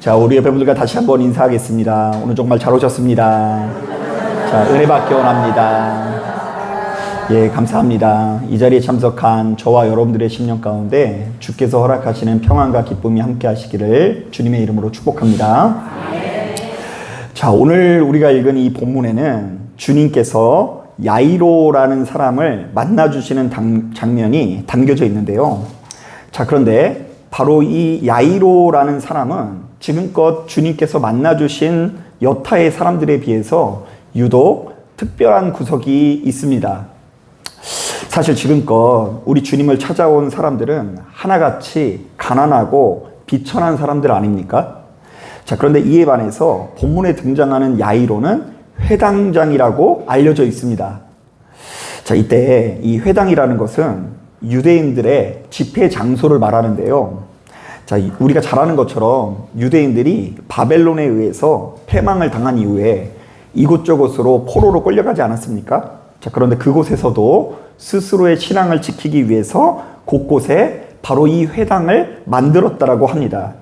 자, 우리 여러분들과 다시 한번 인사하겠습니다. 오늘 정말 잘 오셨습니다. 자, 은혜 받기 원합니다. 예, 감사합니다. 이 자리에 참석한 저와 여러분들의 심령 가운데 주께서 허락하시는 평안과 기쁨이 함께 하시기를 주님의 이름으로 축복합니다. 자, 오늘 우리가 읽은 이 본문에는 주님께서 야이로라는 사람을 만나주시는 장면이 담겨져 있는데요. 자, 그런데 바로 이 야이로라는 사람은 지금껏 주님께서 만나주신 여타의 사람들에 비해서 유독 특별한 구석이 있습니다. 사실 지금껏 우리 주님을 찾아온 사람들은 하나같이 가난하고 비천한 사람들 아닙니까? 자, 그런데 이에 반해서 본문에 등장하는 야이로는 회당장이라고 알려져 있습니다. 자, 이때 이 회당이라는 것은 유대인들의 집회 장소를 말하는데요. 자, 우리가 잘 아는 것처럼 유대인들이 바벨론에 의해서 패망을 당한 이후에 이곳저곳으로 포로로 끌려가지 않았습니까? 자, 그런데 그곳에서도 스스로의 신앙을 지키기 위해서 곳곳에 바로 이 회당을 만들었다라고 합니다.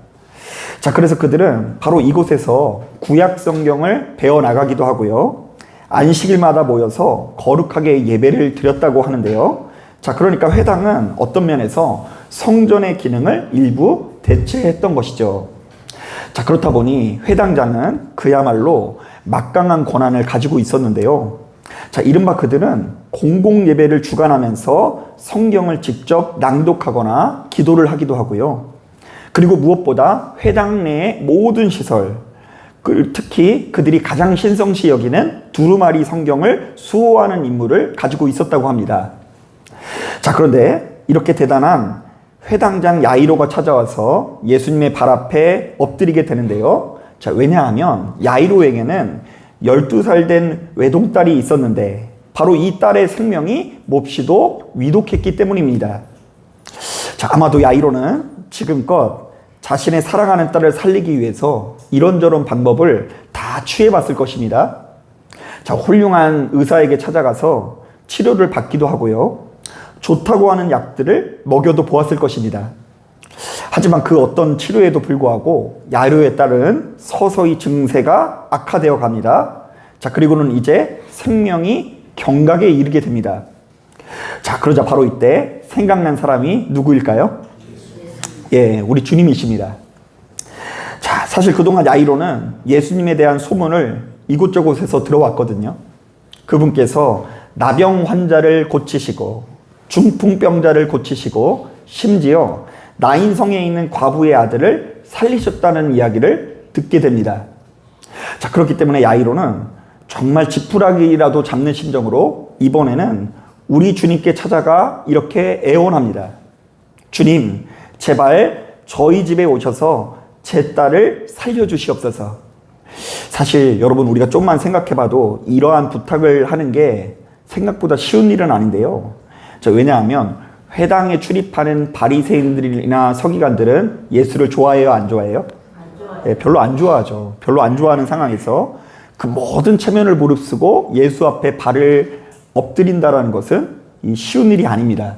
자, 그래서 그들은 바로 이곳에서 구약 성경을 배워나가기도 하고요. 안식일마다 모여서 거룩하게 예배를 드렸다고 하는데요. 자, 그러니까 회당은 어떤 면에서 성전의 기능을 일부 대체했던 것이죠. 자, 그렇다 보니 회당장은 그야말로 막강한 권한을 가지고 있었는데요. 자, 이른바 그들은 공공 예배를 주관하면서 성경을 직접 낭독하거나 기도를 하기도 하고요. 그리고 무엇보다 회당 내의 모든 시설, 특히 그들이 가장 신성시 여기는 두루마리 성경을 수호하는 임무를 가지고 있었다고 합니다. 자, 그런데 이렇게 대단한 회당장 야이로가 찾아와서 예수님의 발 앞에 엎드리게 되는데요. 자, 왜냐하면 야이로에게는 12살 된 외동딸이 있었는데 바로 이 딸의 생명이 몹시도 위독했기 때문입니다. 자, 아마도 야이로는 지금껏 자신의 사랑하는 딸을 살리기 위해서 이런저런 방법을 다 취해봤을 것입니다. 자, 훌륭한 의사에게 찾아가서 치료를 받기도 하고요. 좋다고 하는 약들을 먹여도 보았을 것입니다. 하지만 그 어떤 치료에도 불구하고 야이로의 딸은 서서히 증세가 악화되어 갑니다. 자, 그리고는 이제 생명이 경각에 이르게 됩니다. 자, 그러자 바로 이때 생각난 사람이 누구일까요? 예, 우리 주님이십니다. 자, 사실 그동안 야이로는 예수님에 대한 소문을 이곳저곳에서 들어왔거든요. 그분께서 나병 환자를 고치시고 중풍병자를 고치시고 심지어 나인성에 있는 과부의 아들을 살리셨다는 이야기를 듣게 됩니다. 자, 그렇기 때문에 야이로는 정말 지푸라기라도 잡는 심정으로 이번에는 우리 주님께 찾아가 이렇게 애원합니다. 주님, 제발 저희 집에 오셔서 제 딸을 살려주시옵소서. 사실 여러분, 우리가 좀만 생각해봐도 이러한 부탁을 하는 게 생각보다 쉬운 일은 아닌데요. 자, 왜냐하면 회당에 출입하는 바리새인들이나 서기관들은 예수를 좋아해요, 안 좋아해요? 안 좋아해요. 예, 별로 안 좋아하죠. 별로 안 좋아하는 상황에서 그 모든 체면을 무릅쓰고 예수 앞에 발을 엎드린다라는 것은 쉬운 일이 아닙니다.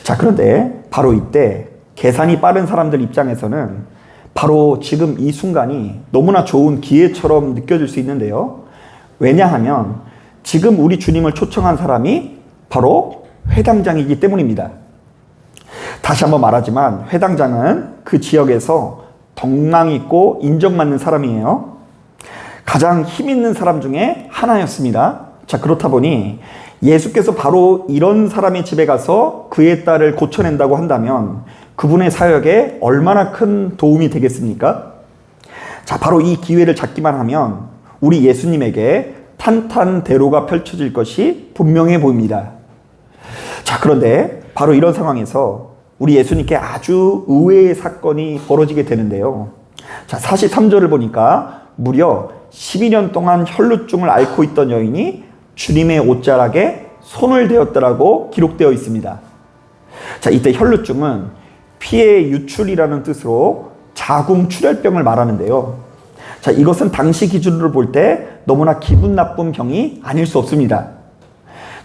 자, 그런데 바로 이때 계산이 빠른 사람들 입장에서는 바로 지금 이 순간이 너무나 좋은 기회처럼 느껴질 수 있는데요. 왜냐하면 지금 우리 주님을 초청한 사람이 바로 회당장이기 때문입니다. 다시 한번 말하지만 회당장은 그 지역에서 덕망 있고 인정받는 사람이에요. 가장 힘 있는 사람 중에 하나였습니다. 자, 그렇다 보니 예수께서 바로 이런 사람의 집에 가서 그의 딸을 고쳐낸다고 한다면 그분의 사역에 얼마나 큰 도움이 되겠습니까? 자, 바로 이 기회를 잡기만 하면 우리 예수님에게 탄탄대로가 펼쳐질 것이 분명해 보입니다. 자, 그런데 바로 이런 상황에서 우리 예수님께 아주 의외의 사건이 벌어지게 되는데요. 자, 43절을 보니까 무려 12년 동안 혈루증을 앓고 있던 여인이 주님의 옷자락에 손을 대었다라고 기록되어 있습니다. 자, 이때 혈루증은 피의 유출이라는 뜻으로 자궁출혈병을 말하는데요. 자, 이것은 당시 기준으로 볼 때 너무나 기분 나쁜 병이 아닐 수 없습니다.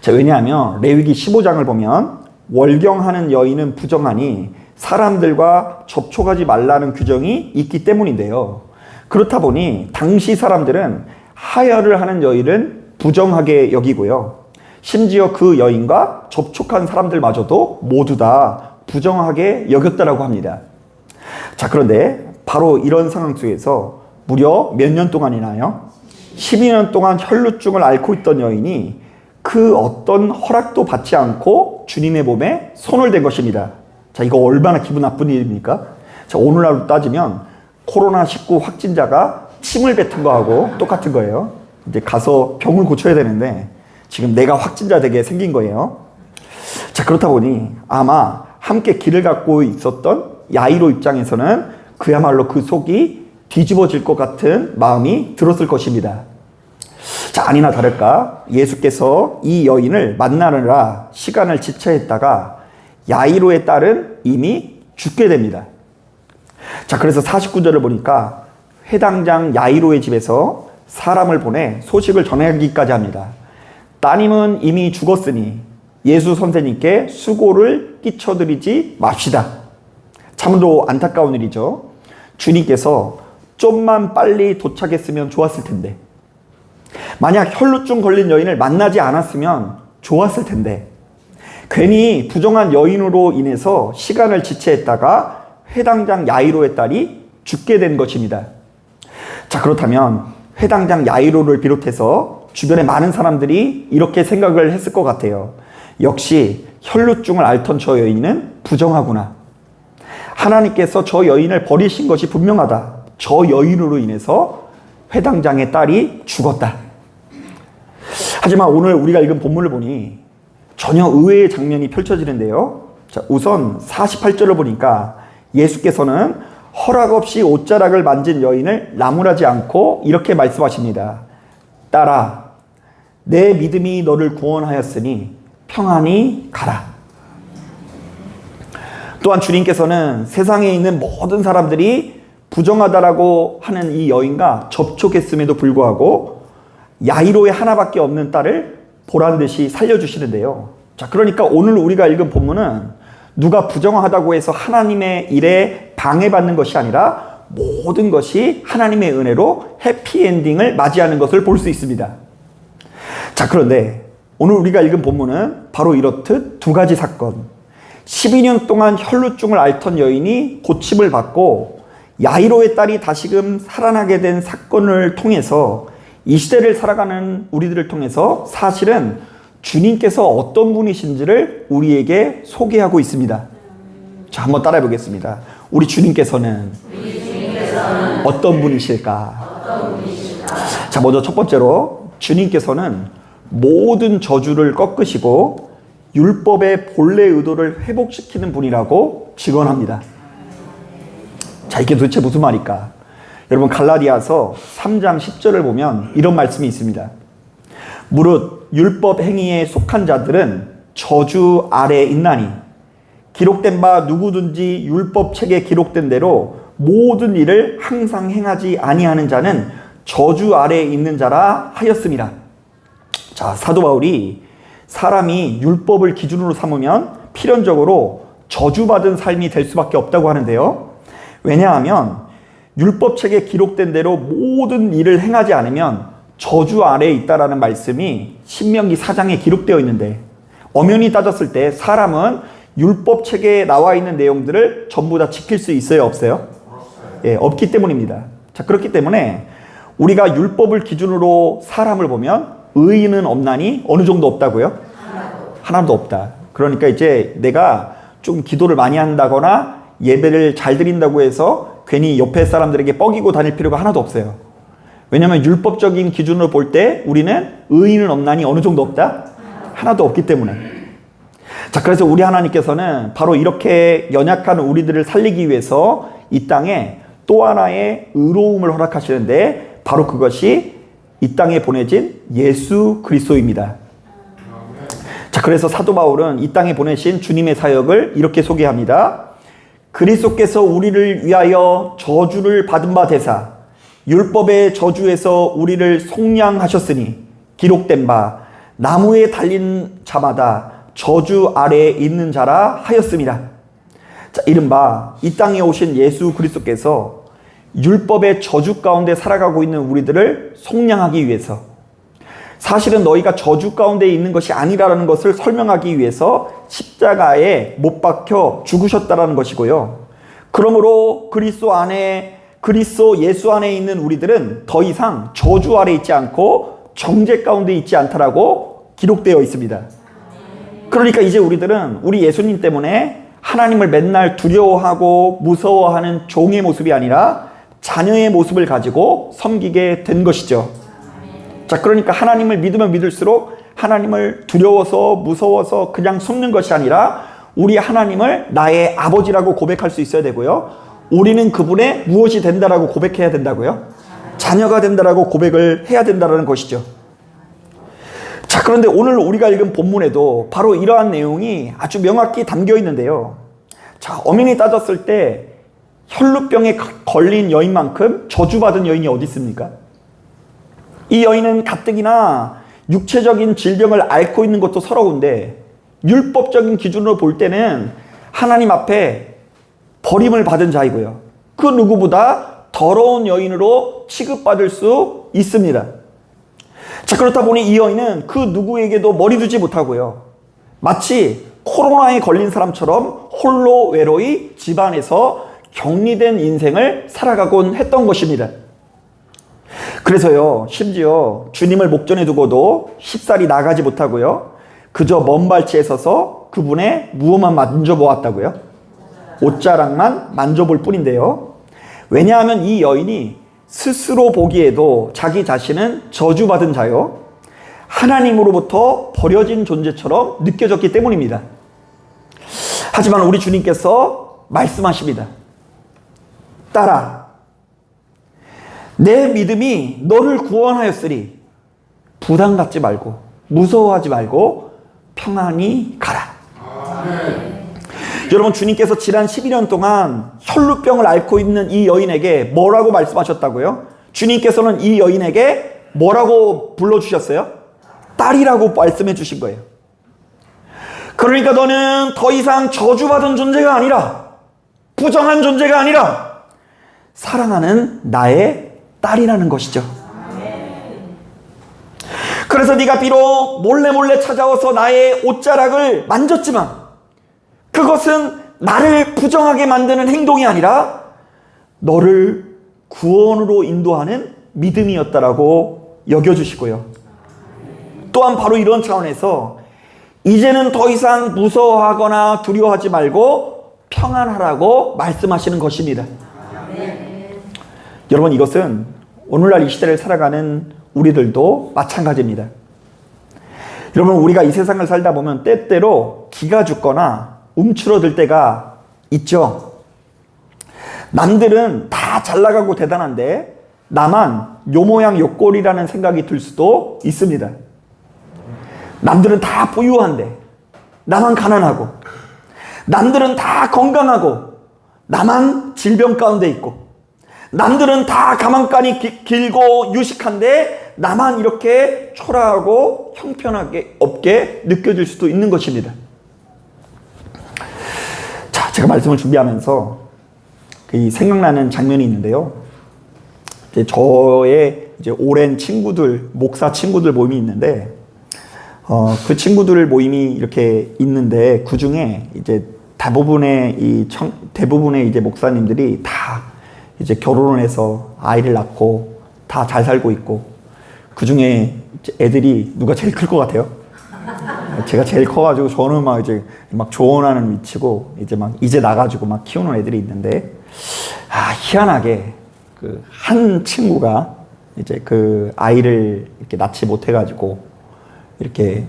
자, 왜냐하면 레위기 15장을 보면 월경하는 여인은 부정하니 사람들과 접촉하지 말라는 규정이 있기 때문인데요. 그렇다 보니 당시 사람들은 하혈을 하는 여인은 부정하게 여기고요. 심지어 그 여인과 접촉한 사람들마저도 모두 다 부정하게 여겼다라고 합니다. 자, 그런데 바로 이런 상황 속에서 무려 몇 년 동안이나요? 12년 동안 혈루증을 앓고 있던 여인이 그 어떤 허락도 받지 않고 주님의 몸에 손을 댄 것입니다. 자, 이거 얼마나 기분 나쁜 일입니까? 자, 오늘날로 따지면 코로나19 확진자가 침을 뱉은 거하고 똑같은 거예요. 이제 가서 병을 고쳐야 되는데 지금 내가 확진자 되게 생긴 거예요. 자, 그렇다 보니 아마 함께 길을 갖고 있었던 야이로 입장에서는 그야말로 그 속이 뒤집어질 것 같은 마음이 들었을 것입니다. 자, 아니나 다를까 예수께서 이 여인을 만나느라 시간을 지체했다가 야이로의 딸은 이미 죽게 됩니다. 자, 그래서 49절을 보니까 회당장 야이로의 집에서 사람을 보내 소식을 전하기까지 합니다. 따님은 이미 죽었으니 예수 선생님께 수고를 끼쳐드리지 맙시다. 참으로 안타까운 일이죠. 주님께서 좀만 빨리 도착했으면 좋았을 텐데, 만약 혈루증 걸린 여인을 만나지 않았으면 좋았을 텐데, 괜히 부정한 여인으로 인해서 시간을 지체했다가 회당장 야이로의 딸이 죽게 된 것입니다. 자, 그렇다면 회당장 야이로를 비롯해서 주변의 많은 사람들이 이렇게 생각을 했을 것 같아요. 역시 혈루증을 앓던 저 여인은 부정하구나. 하나님께서 저 여인을 버리신 것이 분명하다. 저 여인으로 인해서 회당장의 딸이 죽었다. 하지만 오늘 우리가 읽은 본문을 보니 전혀 의외의 장면이 펼쳐지는데요. 자, 우선 48절을 보니까 예수께서는 허락 없이 옷자락을 만진 여인을 나무라지 않고 이렇게 말씀하십니다. 딸아, 내 믿음이 너를 구원하였으니 평안히 가라. 또한 주님께서는 세상에 있는 모든 사람들이 부정하다라고 하는 이 여인과 접촉했음에도 불구하고 야이로의 하나밖에 없는 딸을 보란 듯이 살려주시는데요. 자, 그러니까 오늘 우리가 읽은 본문은 누가 부정하다고 해서 하나님의 일에 방해받는 것이 아니라 모든 것이 하나님의 은혜로 해피엔딩을 맞이하는 것을 볼 수 있습니다. 자, 그런데 오늘 우리가 읽은 본문은 바로 이렇듯 두 가지 사건, 12년 동안 혈루증을 앓던 여인이 고침을 받고 야이로의 딸이 다시금 살아나게 된 사건을 통해서 이 시대를 살아가는 우리들을 통해서 사실은 주님께서 어떤 분이신지를 우리에게 소개하고 있습니다. 자, 한번 따라해 보겠습니다. 우리 주님께서는 어떤 분이실까? 자, 먼저 첫 번째로 주님께서는 모든 저주를 꺾으시고 율법의 본래 의도를 회복시키는 분이라고 증언합니다. 자, 이게 도대체 무슨 말일까? 여러분, 갈라디아서 3장 10절을 보면 이런 말씀이 있습니다. 무릇 율법 행위에 속한 자들은 저주 아래에 있나니 기록된 바 누구든지 율법 책에 기록된 대로 모든 일을 항상 행하지 아니하는 자는 저주 아래에 있는 자라 하였습니다. 자, 사도 바울이 사람이 율법을 기준으로 삼으면 필연적으로 저주받은 삶이 될 수밖에 없다고 하는데요. 왜냐하면 율법책에 기록된 대로 모든 일을 행하지 않으면 저주 아래에 있다라는 말씀이 신명기 4장에 기록되어 있는데, 엄연히 따졌을 때 사람은 율법책에 나와 있는 내용들을 전부 다 지킬 수 있어요, 없어요? 예, 없기 때문입니다. 자, 그렇기 때문에 우리가 율법을 기준으로 사람을 보면 의인은 없나니 어느 정도 없다고요? 하나도 없다. 그러니까 이제 내가 좀 기도를 많이 한다거나 예배를 잘 드린다고 해서 괜히 옆에 사람들에게 뻐기고 다닐 필요가 하나도 없어요. 왜냐하면 율법적인 기준으로 볼 때 우리는 의인은 없나니 어느 정도 없다? 하나도 없기 때문에. 자, 그래서 우리 하나님께서는 바로 이렇게 연약한 우리들을 살리기 위해서 이 땅에 또 하나의 의로움을 허락하시는데, 바로 그것이 이 땅에 보내진 예수 그리스도입니다. 자, 그래서 사도 바울은 이 땅에 보내신 주님의 사역을 이렇게 소개합니다. 그리스도께서 우리를 위하여 저주를 받은 바 되사 율법의 저주에서 우리를 속량하셨으니 기록된 바 나무에 달린 자마다 저주 아래에 있는 자라 하였습니다. 자, 이른바 이 땅에 오신 예수 그리스도께서 율법의 저주 가운데 살아가고 있는 우리들을 속량하기 위해서, 사실은 너희가 저주 가운데 있는 것이 아니라는 것을 설명하기 위해서 십자가에 못 박혀 죽으셨다라는 것이고요. 그러므로 그리스도 예수 안에 있는 우리들은 더 이상 저주 아래 있지 않고 정죄 가운데 있지 않다라고 기록되어 있습니다. 그러니까 이제 우리들은 우리 예수님 때문에 하나님을 맨날 두려워하고 무서워하는 종의 모습이 아니라 자녀의 모습을 가지고 섬기게 된 것이죠. 자, 그러니까 하나님을 믿으면 믿을수록 하나님을 두려워서 무서워서 그냥 숨는 것이 아니라 우리 하나님을 나의 아버지라고 고백할 수 있어야 되고요. 우리는 그분의 무엇이 된다라고 고백해야 된다고요. 자녀가 된다라고 고백을 해야 된다라는 것이죠. 자, 그런데 오늘 우리가 읽은 본문에도 바로 이러한 내용이 아주 명확히 담겨 있는데요. 자, 엄연히 따졌을 때 혈루병에 걸린 여인만큼 저주받은 여인이 어디 있습니까? 이 여인은 가뜩이나 육체적인 질병을 앓고 있는 것도 서러운데 율법적인 기준으로 볼 때는 하나님 앞에 버림을 받은 자이고요. 그 누구보다 더러운 여인으로 취급받을 수 있습니다. 자, 그렇다 보니 이 여인은 그 누구에게도 머리 두지 못하고요. 마치 코로나에 걸린 사람처럼 홀로 외로이 집안에서 격리된 인생을 살아가곤 했던 것입니다. 그래서요, 심지어 주님을 목전에 두고도 쉽사리 나가지 못하고요. 그저 먼 발치에 서서 그분의 무엇만 만져보았다고요? 옷자락만 만져볼 뿐인데요. 왜냐하면 이 여인이 스스로 보기에도 자기 자신은 저주받은 자요, 하나님으로부터 버려진 존재처럼 느껴졌기 때문입니다. 하지만 우리 주님께서 말씀하십니다. 딸아, 내 믿음이 너를 구원하였으리 부담 갖지 말고 무서워하지 말고 평안히 가라. 여러분, 주님께서 지난 12년 동안 혈루병을 앓고 있는 이 여인에게 뭐라고 말씀하셨다고요? 주님께서는 이 여인에게 뭐라고 불러주셨어요? 딸이라고 말씀해 주신 거예요. 그러니까 너는 더 이상 저주받은 존재가 아니라, 부정한 존재가 아니라 사랑하는 나의 딸이라는 것이죠. 그래서 네가 비록 몰래 찾아와서 나의 옷자락을 만졌지만 그것은 나를 부정하게 만드는 행동이 아니라 너를 구원으로 인도하는 믿음이었다라고 여겨주시고요. 또한 바로 이런 차원에서 이제는 더 이상 무서워하거나 두려워하지 말고 평안하라고 말씀하시는 것입니다. 여러분, 이것은 오늘날 이 시대를 살아가는 우리들도 마찬가지입니다. 여러분, 우리가 이 세상을 살다 보면 때때로 기가 죽거나 움츠러들 때가 있죠. 남들은 다 잘나가고 대단한데 나만 요 모양 요 꼴이라는 생각이 들 수도 있습니다. 남들은 다 부유한데 나만 가난하고, 남들은 다 건강하고 나만 질병 가운데 있고, 남들은 다 가망간이 길고 유식한데 나만 이렇게 초라하고 형편하게 없게 느껴질 수도 있는 것입니다. 자, 제가 말씀을 준비하면서 생각나는 장면이 있는데요. 저의 오랜 친구들, 목사 친구들 모임이 있는데, 그 친구들 모임이 이렇게 있는데, 그 중에 대부분의 목사님들이 다 결혼을 해서 아이를 낳고 다 잘 살고 있고, 그 중에 애들이 누가 제일 클 것 같아요? 제가 제일 커가지고 저는 막 조언하는 위치고, 이제 나가지고 막 키우는 애들이 있는데, 희한하게 한 친구가 그 아이를 이렇게 낳지 못해가지고 이렇게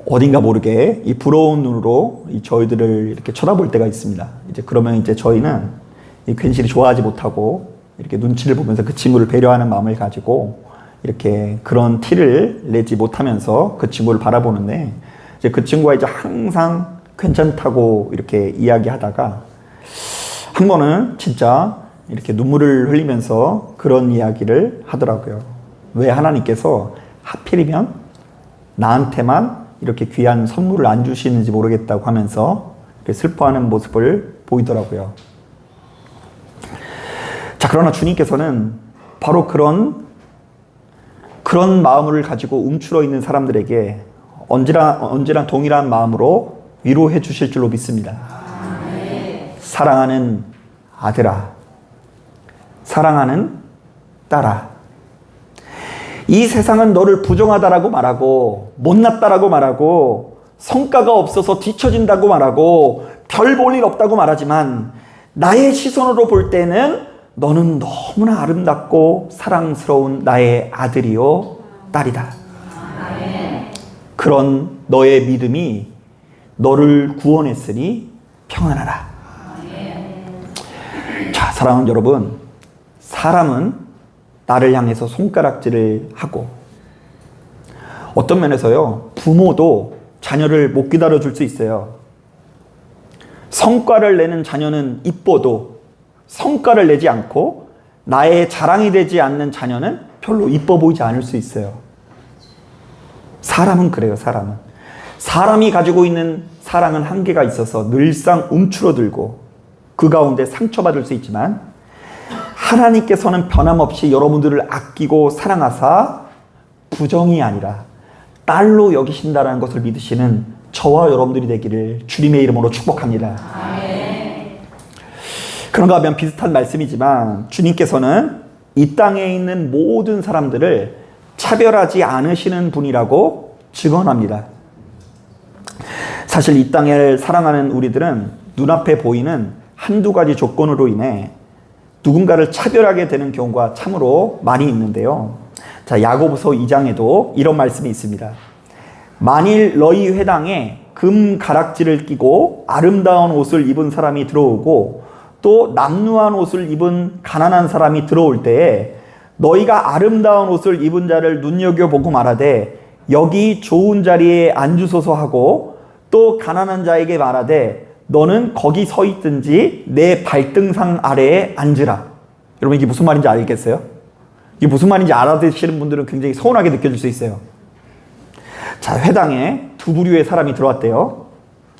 어딘가 모르게 이 부러운 눈으로 저희들을 이렇게 쳐다볼 때가 있습니다. 그러면 저희는 괜시리 좋아하지 못하고 이렇게 눈치를 보면서 그 친구를 배려하는 마음을 가지고 이렇게 그런 티를 내지 못하면서 그 친구를 바라보는데, 그 친구가 항상 괜찮다고 이렇게 이야기하다가 한 번은 진짜 이렇게 눈물을 흘리면서 그런 이야기를 하더라고요. 왜 하나님께서 하필이면 나한테만 이렇게 귀한 선물을 안 주시는지 모르겠다고 하면서 슬퍼하는 모습을 보이더라고요. 자, 그러나 주님께서는 바로 그런 마음을 가지고 움츠러 있는 사람들에게 언제나 동일한 마음으로 위로해 주실 줄로 믿습니다. 사랑하는 아들아, 사랑하는 딸아, 이 세상은 너를 부정하다라고 말하고 못났다라고 말하고 성과가 없어서 뒤처진다고 말하고 별 볼 일 없다고 말하지만 나의 시선으로 볼 때는 너는 너무나 아름답고 사랑스러운 나의 아들이요 딸이다. 그런 너의 믿음이 너를 구원했으니 평안하라. 자, 사랑하는 여러분, 사람은 나를 향해서 손가락질을 하고 어떤 면에서요, 부모도 자녀를 못 기다려줄 수 있어요. 성과를 내는 자녀는 이뻐도 성과를 내지 않고 나의 자랑이 되지 않는 자녀는 별로 이뻐 보이지 않을 수 있어요. 사람은 그래요. 사람이 가지고 있는 사랑은 한계가 있어서 늘상 움츠러들고 그 가운데 상처받을 수 있지만 하나님께서는 변함없이 여러분들을 아끼고 사랑하사 부정이 아니라 딸로 여기신다는 것을 믿으시는 저와 여러분들이 되기를 주님의 이름으로 축복합니다. 그런가 하면 비슷한 말씀이지만 주님께서는 이 땅에 있는 모든 사람들을 차별하지 않으시는 분이라고 증언합니다. 사실 이 땅을 사랑하는 우리들은 눈앞에 보이는 한두 가지 조건으로 인해 누군가를 차별하게 되는 경우가 참으로 많이 있는데요. 자, 야고보서 2장에도 이런 말씀이 있습니다. 만일 너희 회당에 금 가락지를 끼고 아름다운 옷을 입은 사람이 들어오고 또 남루한 옷을 입은 가난한 사람이 들어올 때에 너희가 아름다운 옷을 입은 자를 눈여겨보고 말하되 여기 좋은 자리에 앉으소서 하고 또 가난한 자에게 말하되 너는 거기 서 있든지 내 발등상 아래에 앉으라. 여러분, 이게 무슨 말인지 알겠어요? 이게 무슨 말인지 알아듣시는 분들은 굉장히 서운하게 느껴질 수 있어요. 자, 회당에 두 부류의 사람이 들어왔대요.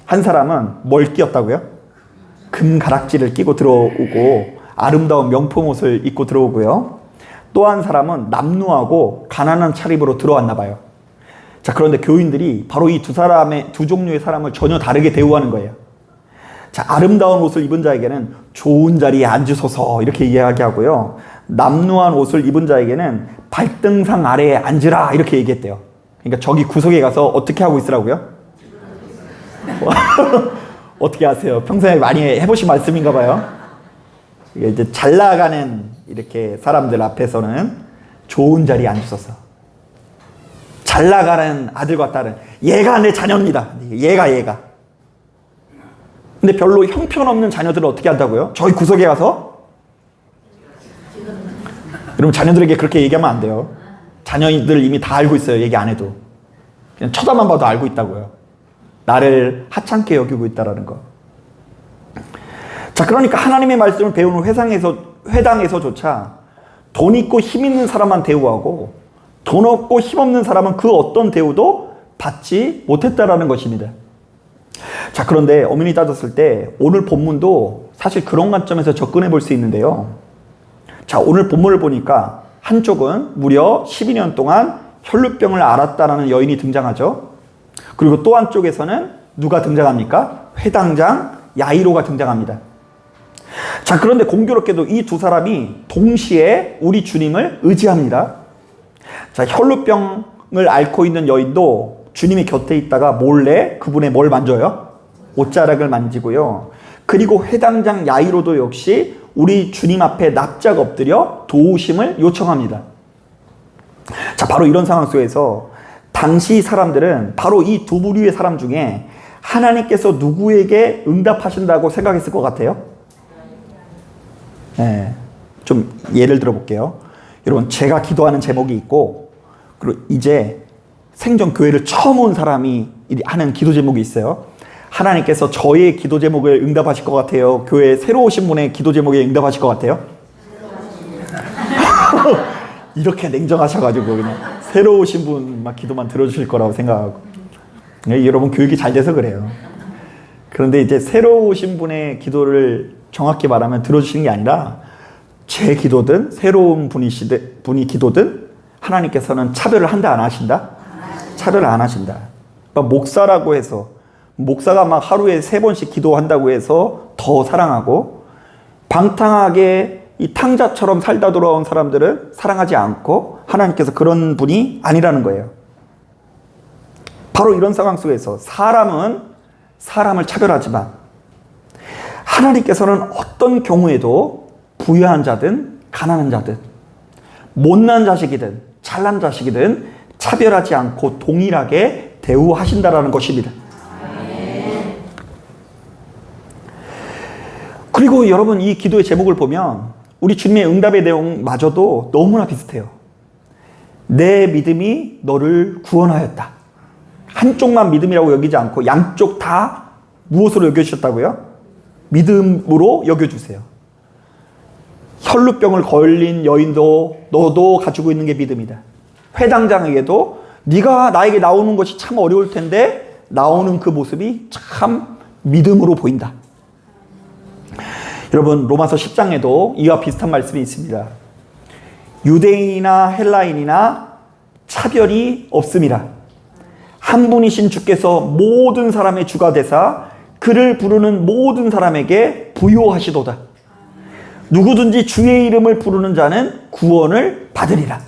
한 사람은 뭘 끼었다고요? 금 가락지를 끼고 들어오고 아름다운 명품 옷을 입고 들어오고요. 또 한 사람은 남루하고 가난한 차림으로 들어왔나 봐요. 자, 그런데 교인들이 바로 이 두 종류의 사람을 전혀 다르게 대우하는 거예요. 자, 아름다운 옷을 입은 자에게는 좋은 자리에 앉으소서 이렇게 이야기하고요. 남루한 옷을 입은 자에게는 발등상 아래에 앉으라 이렇게 얘기했대요. 그러니까 저기 구석에 가서 어떻게 하고 있으라고요? 어떻게 하세요? 평소에 많이 해보신 말씀인가 봐요. 이제 잘 나가는 이렇게 사람들 앞에서는 좋은 자리에 앉으소서. 잘 나가는 아들과 딸은 얘가 내 자녀입니다. 얘가. 근데 별로 형편없는 자녀들은 어떻게 한다고요? 저희 구석에 가서? 여러분, 자녀들에게 그렇게 얘기하면 안 돼요. 자녀들 이미 다 알고 있어요. 얘기 안 해도. 그냥 쳐다만 봐도 알고 있다고요. 나를 하찮게 여기고 있다라는 거. 자, 그러니까 하나님의 말씀을 배우는 회당에서조차 돈 있고 힘 있는 사람만 대우하고 돈 없고 힘 없는 사람은 그 어떤 대우도 받지 못했다라는 것입니다. 자, 그런데 엄연히 따졌을 때 오늘 본문도 사실 그런 관점에서 접근해 볼 수 있는데요. 자, 오늘 본문을 보니까 한쪽은 무려 12년 동안 혈루병을 앓았다라는 여인이 등장하죠. 그리고 또 한쪽에서는 누가 등장합니까? 회당장 야이로가 등장합니다. 자, 그런데 공교롭게도 이 두 사람이 동시에 우리 주님을 의지합니다. 자, 혈루병을 앓고 있는 여인도 주님의 곁에 있다가 몰래 그분의 뭘 만져요? 옷자락을 만지고요. 그리고 회당장 야이로도 역시 우리 주님 앞에 납작 엎드려 도우심을 요청합니다. 자, 바로 이런 상황 속에서 당시 사람들은 바로 이 두 부류의 사람 중에 하나님께서 누구에게 응답하신다고 생각했을 것 같아요? 네, 좀 예를 들어 볼게요. 여러분, 제가 기도하는 제목이 있고, 그리고 이제 생전 교회를 처음 온 사람이 하는 기도 제목이 있어요. 하나님께서 저의 기도 제목을 응답하실 것 같아요? 교회에 새로 오신 분의 기도 제목에 응답하실 것 같아요? 이렇게 냉정하셔가지고 그냥 새로 오신 분 막 기도만 들어주실 거라고 생각하고. 네, 여러분, 교육이 잘 돼서 그래요. 그런데 이제 새로 오신 분의 기도를 정확히 말하면 들어주시는 게 아니라 제 기도든 새로운 분이 기도든 하나님께서는 차별을 한다 안 하신다? 차별을 안 하신다. 그러니까 목사라고 해서 목사가 막 하루에 3번씩 기도한다고 해서 더 사랑하고 방탕하게 이 탕자처럼 살다 돌아온 사람들은 사랑하지 않고 하나님께서 그런 분이 아니라는 거예요. 바로 이런 상황 속에서 사람은 사람을 차별하지만 하나님께서는 어떤 경우에도 부유한 자든 가난한 자든 못난 자식이든 잘난 자식이든 차별하지 않고 동일하게 대우하신다라는 것입니다. 그리고 여러분 이 기도의 제목을 보면 우리 주님의 응답의 내용마저도 너무나 비슷해요. 내 믿음이 너를 구원하였다. 한쪽만 믿음이라고 여기지 않고 양쪽 다 무엇으로 여겨주셨다고요? 믿음으로 여겨주세요. 혈루병을 걸린 여인도 너도 가지고 있는 게 믿음이다. 회당장에게도 네가 나에게 나오는 것이 참 어려울 텐데 나오는 그 모습이 참 믿음으로 보인다. 여러분 로마서 10장에도 이와 비슷한 말씀이 있습니다. 유대인이나 헬라인이나 차별이 없음이라. 한 분이신 주께서 모든 사람의 주가 되사 그를 부르는 모든 사람에게 부요하시도다. 누구든지 주의 이름을 부르는 자는 구원을 받으리라.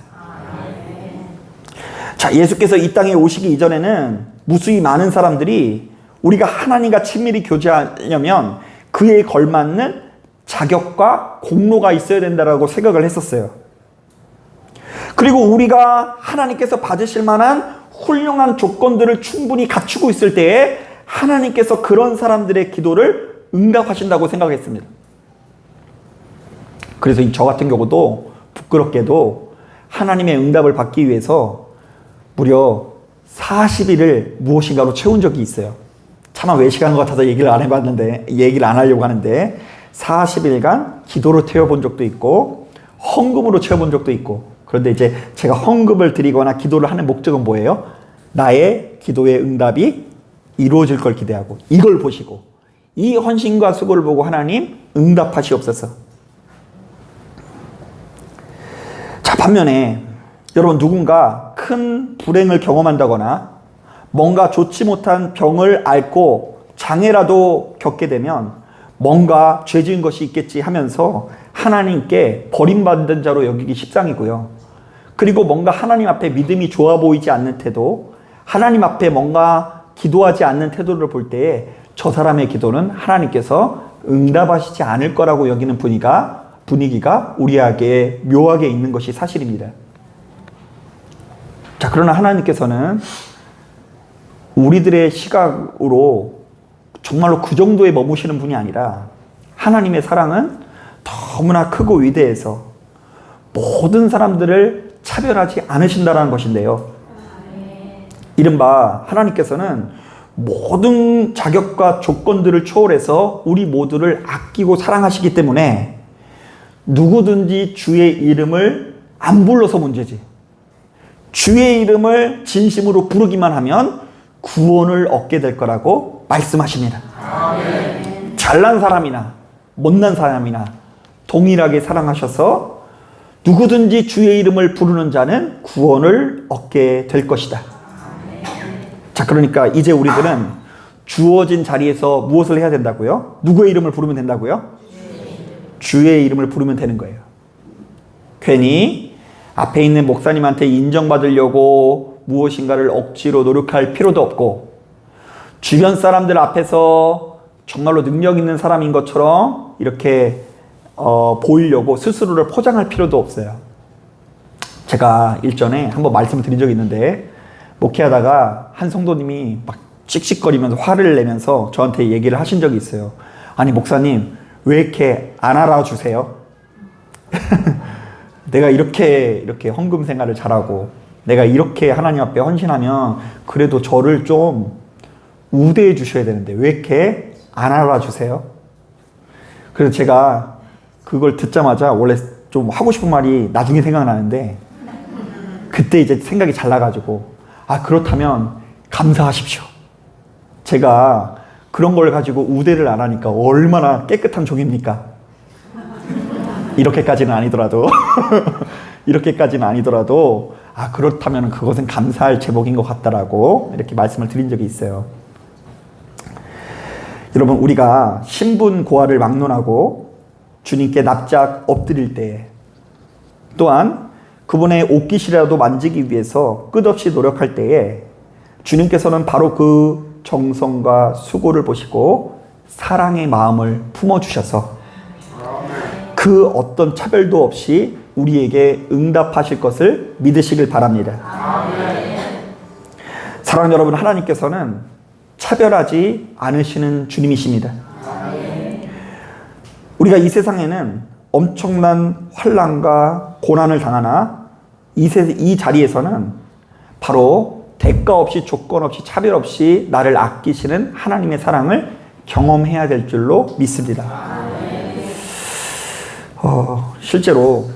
자, 예수께서 이 땅에 오시기 이전에는 무수히 많은 사람들이 우리가 하나님과 친밀히 교제하려면 그에 걸맞는 자격과 공로가 있어야 된다라고 생각을 했었어요. 그리고 우리가 하나님께서 받으실 만한 훌륭한 조건들을 충분히 갖추고 있을 때에 하나님께서 그런 사람들의 기도를 응답하신다고 생각했습니다. 그래서 저 같은 경우도 부끄럽게도 하나님의 응답을 받기 위해서 무려 40일을 무엇인가로 채운 적이 있어요. 차마 외식한 것 같아서 얘기를 안 하려고 하는데 40일간 기도로 태워본 적도 있고 헌금으로 채워본 적도 있고. 그런데 이제 제가 헌금을 드리거나 기도를 하는 목적은 뭐예요? 나의 기도의 응답이 이루어질 걸 기대하고 이걸 보시고 이 헌신과 수고를 보고 하나님 응답하시옵소서. 자, 반면에 여러분 누군가 큰 불행을 경험한다거나 뭔가 좋지 못한 병을 앓고 장애라도 겪게 되면 뭔가 죄 지은 것이 있겠지 하면서 하나님께 버림받은 자로 여기기 십상이고요. 그리고 뭔가 하나님 앞에 믿음이 좋아 보이지 않는 태도, 하나님 앞에 뭔가 기도하지 않는 태도를 볼 때에 저 사람의 기도는 하나님께서 응답하시지 않을 거라고 여기는 분위기가 우리에게 묘하게 있는 것이 사실입니다. 자, 그러나 하나님께서는 우리들의 시각으로 정말로 그 정도에 머무시는 분이 아니라 하나님의 사랑은 너무나 크고 위대해서 모든 사람들을 차별하지 않으신다는 것인데요. 이른바 하나님께서는 모든 자격과 조건들을 초월해서 우리 모두를 아끼고 사랑하시기 때문에 누구든지 주의 이름을 안 불러서 문제지. 주의 이름을 진심으로 부르기만 하면 구원을 얻게 될 거라고 말씀하십니다. 아멘. 잘난 사람이나 못난 사람이나 동일하게 사랑하셔서 누구든지 주의 이름을 부르는 자는 구원을 얻게 될 것이다. 자, 그러니까 이제 우리들은 주어진 자리에서 무엇을 해야 된다고요? 누구의 이름을 부르면 된다고요? 주의 이름을 부르면 되는 거예요. 괜히 앞에 있는 목사님한테 인정받으려고 무엇인가를 억지로 노력할 필요도 없고 주변 사람들 앞에서 정말로 능력 있는 사람인 것처럼 이렇게 보이려고 스스로를 포장할 필요도 없어요. 제가 일전에 한번 말씀을 드린 적이 있는데 목회하다가 한 성도님이 막 씩씩거리면서 화를 내면서 저한테 얘기를 하신 적이 있어요. 아니 목사님 왜 이렇게 안 알아주세요? 내가 이렇게 헌금 생활을 잘하고 내가 이렇게 하나님 앞에 헌신하면 그래도 저를 좀 우대해 주셔야 되는데 왜 이렇게 안 알아주세요? 그래서 제가 그걸 듣자마자 원래 좀 하고 싶은 말이 나중에 생각나는데 그때 이제 생각이 잘 나가지고 그렇다면 감사하십시오. 제가 그런 걸 가지고 우대를 안 하니까 얼마나 깨끗한 종입니까? 이렇게까지는 아니더라도 이렇게까지는 아니더라도 그렇다면 그것은 감사할 제목인 것 같다라고 이렇게 말씀을 드린 적이 있어요. 여러분, 우리가 신분 고하를 막론하고 주님께 납작 엎드릴 때, 또한 그분의 옷깃이라도 만지기 위해서 끝없이 노력할 때에 주님께서는 바로 그 정성과 수고를 보시고 사랑의 마음을 품어주셔서 그 어떤 차별도 없이 우리에게 응답하실 것을 믿으시길 바랍니다. 사랑하는 여러분, 하나님께서는 차별하지 않으시는 주님이십니다. 우리가 이 세상에는 엄청난 환난과 고난을 당하나 이 자리에서는 바로 대가 없이 조건 없이 차별 없이 나를 아끼시는 하나님의 사랑을 경험해야 될 줄로 믿습니다. 실제로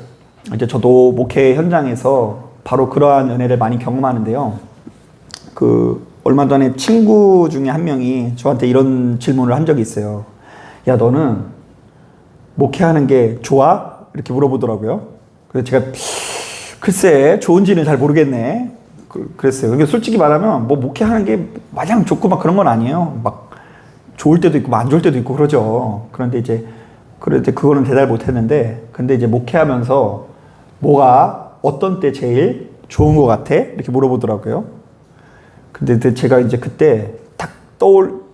이제 저도 목회 현장에서 바로 그러한 은혜를 많이 경험하는데요. 얼마 전에 친구 중에 한 명이 저한테 이런 질문을 한 적이 있어요. 야, 너는 목회하는 게 좋아? 이렇게 물어보더라고요. 그래서 제가 글쎄 좋은지는 잘 모르겠네 그랬어요. 근데 솔직히 말하면 뭐 목회하는 게 마냥 좋고 막 그런 건 아니에요. 막 좋을 때도 있고 안 좋을 때도 있고 그러죠. 그런데 이제 그거는 대답 못 했는데, 근데 이제 목회하면서 뭐가 어떤 때 제일 좋은 것 같아? 이렇게 물어보더라고요. 근데 제가 이제 그때 딱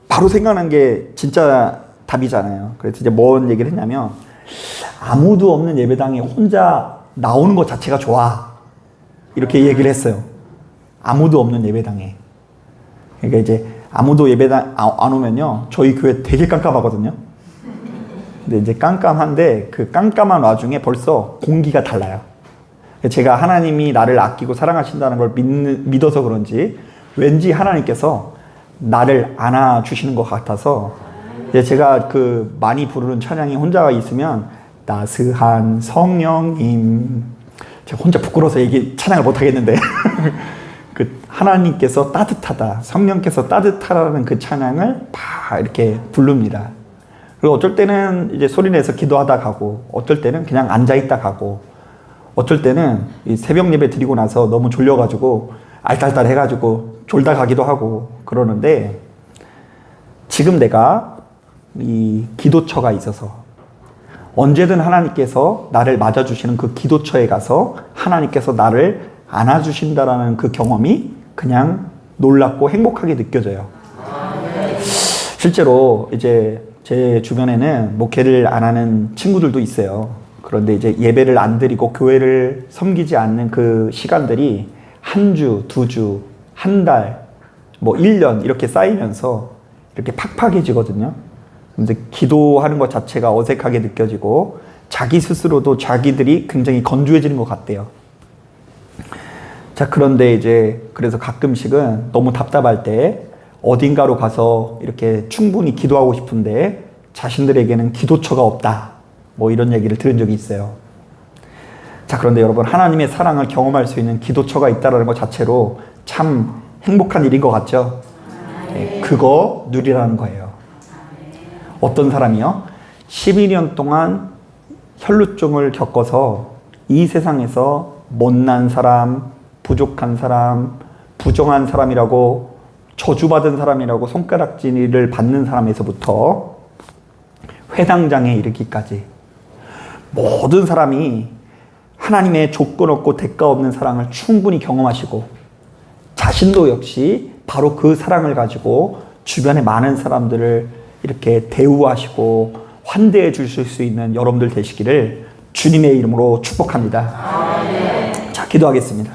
바로 생각난 게 진짜 답이잖아요. 그래서 이제 뭔 얘기를 했냐면, 아무도 없는 예배당에 혼자 나오는 것 자체가 좋아. 이렇게 얘기를 했어요. 아무도 없는 예배당에. 그러니까 이제 아무도 예배당 안 오면요, 저희 교회 되게 깜깜하거든요. 근데 이제 깜깜한데 그 깜깜한 와중에 벌써 공기가 달라요. 제가 하나님이 나를 아끼고 사랑하신다는 걸 믿어서 그런지 왠지 하나님께서 나를 안아주시는 것 같아서, 이제 제가 많이 부르는 찬양이 혼자 있으면 따스한 성령님, 제가 혼자 부끄러워서 찬양을 못 하겠는데 하나님께서 따뜻하다, 성령께서 따뜻하다는 그 찬양을 이렇게 부릅니다. 그리고 어쩔 때는 이제 소리내서 기도하다 가고, 어쩔 때는 그냥 앉아있다 가고, 어쩔 때는 이 새벽 예배 드리고 나서 너무 졸려가지고 알딸딸 해가지고 졸다 가기도 하고 그러는데, 지금 내가 이 기도처가 있어서 언제든 하나님께서 나를 맞아주시는 그 기도처에 가서 하나님께서 나를 안아주신다라는 그 경험이 그냥 놀랍고 행복하게 느껴져요. 실제로 이제 제 주변에는 목회를 안 하는 친구들도 있어요. 그런데 이제 예배를 안 드리고 교회를 섬기지 않는 그 시간들이 한 주, 두 주, 한 달, 뭐 1년 이렇게 쌓이면서 이렇게 팍팍해지거든요. 근데 기도하는 것 자체가 어색하게 느껴지고 자기 스스로도 자기들이 굉장히 건조해지는 것 같대요. 자, 그런데 이제 그래서 가끔씩은 너무 답답할 때 어딘가로 가서 이렇게 충분히 기도하고 싶은데 자신들에게는 기도처가 없다, 뭐 이런 얘기를 들은 적이 있어요. 자, 그런데 여러분, 하나님의 사랑을 경험할 수 있는 기도처가 있다는 것 자체로 참 행복한 일인 것 같죠? 네, 그거 누리라는 거예요. 어떤 사람이요? 12년 동안 혈루증을 겪어서 이 세상에서 못난 사람, 부족한 사람, 부정한 사람이라고, 저주받은 사람이라고 손가락질을 받는 사람에서부터 회당장에 이르기까지 모든 사람이 하나님의 조건 없고 대가 없는 사랑을 충분히 경험하시고, 자신도 역시 바로 그 사랑을 가지고 주변의 많은 사람들을 이렇게 대우하시고 환대해 주실 수 있는 여러분들 되시기를 주님의 이름으로 축복합니다. 자, 기도하겠습니다.